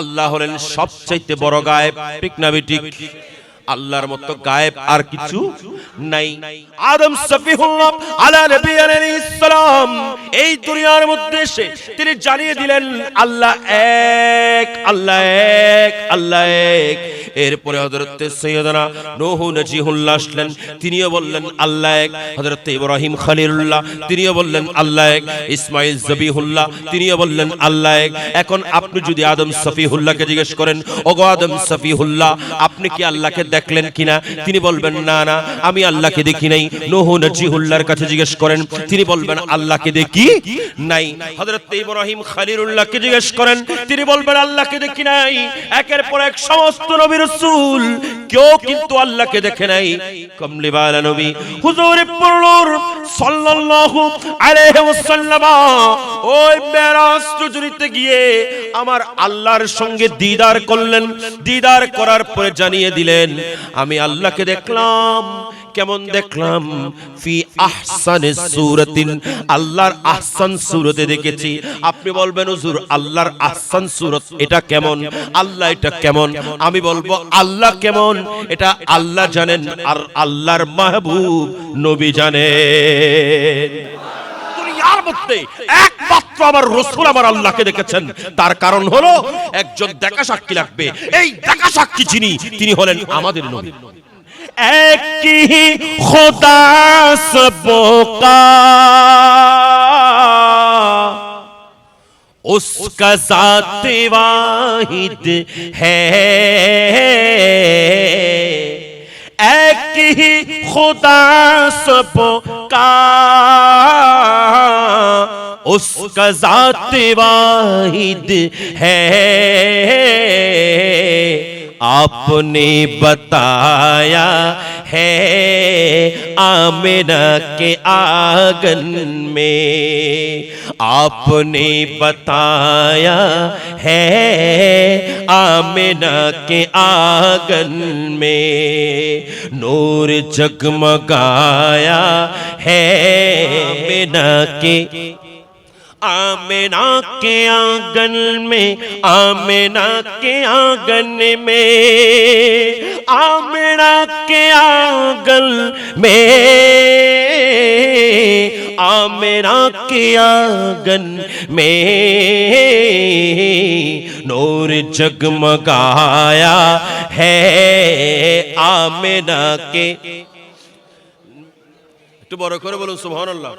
আল্লাহ হলেন সবচাইতে বড় গায়েব, ঠিক না ঠিক? আল্লাহর মতো গায়েব আর কিছু নাই। আদম সফিহুল্লাহ আলা নবী আলাইহিস সালাম এই দুনিয়ার মধ্যে এসে তিনি জানিয়ে দিলেন আল্লাহ এক, আল্লাহ এক, আল্লাহ এক। এরপরে হযরত সাইয়্যিদানা নূহ নজিহুল্লাহ আসলেন, তিনিও বললেন আল্লাহ এক। হযরত ইব্রাহিম খলিলুল্লাহ তিনিও বললেন আল্লাহ এক। ইসমাঈল জবিহুল্লাহ তিনিও বললেন আল্লাহ এক। এখন আপনি যদি আদম সফিহুল্লাহকে জিজ্ঞেস করেন, ওগো আদম সফিহুল্লাহ, আপনি কি আল্লাহকে দেখলেন কিনা? তিনি বলবেন না না, আমি আল্লাহকে দেখি নাই। নূহ নজিহুল্লাহর কাছে জিজ্ঞেস করেন, তিনি বলবেন আল্লাহকে দেখি নাই। হযরত ইব্রাহিম খলিলুল্লাহকে জিজ্ঞেস করেন, তিনি বলবেন আল্লাহকে দেখি নাই। একের পর এক সমস্ত নবী রাসূল কেউ কিন্তু আল্লাহকে দেখে নাই। কমলিওয়ালা নবী হুজুর পুরুর সাল্লাল্লাহু আলাইহি ওয়াসাল্লাম ওই মেরাজ রজনীতে গিয়ে আমার আল্লাহর সঙ্গে দিদার করলেন। দিদার করার পরে জানিয়ে দিলেন আমি আল্লাহকে দেখলাম। কেমন দেখলাম? ফি আহসানি সূরাতিন, আল্লাহর আহসান সূরতে দেখেছি। আপনি বলবেন হুজুর আল্লাহর আহসান সূরত এটা কেমন? আল্লাহ এটা কেমন? আমি বলবো আল্লাহ কেমন এটা আল্লাহ জানেন আর আল্লাহর মাহবুব নবী জানেন। দুনিয়ার মধ্যে একমাত্র আমার রাসূল আমার আল্লাহকে দেখেছেন। তার কারণ হলো একজন দেখা সাক্ষী লাগবে। এই দেখা সাক্ষী যিনি, তিনি হলেন আমাদের নবী। एक ही खुदा सबका, उसका ज़ात वाहिद है। एक ही खुदा सबका, उसका ज़ात वाहिद है। आपने बताया है आमिना के आंगन में, आपने बताया है आमिना के आंगन में, नूर जगमगाया है आमिना के, आमिना के आंगन में, आमिना के आंगन में, आमिना के आंगन में, आमिना के आंगन में नूर जगमगाया है आमिना के। একটু বড় করে বলুন সুবহানাল্লাহ।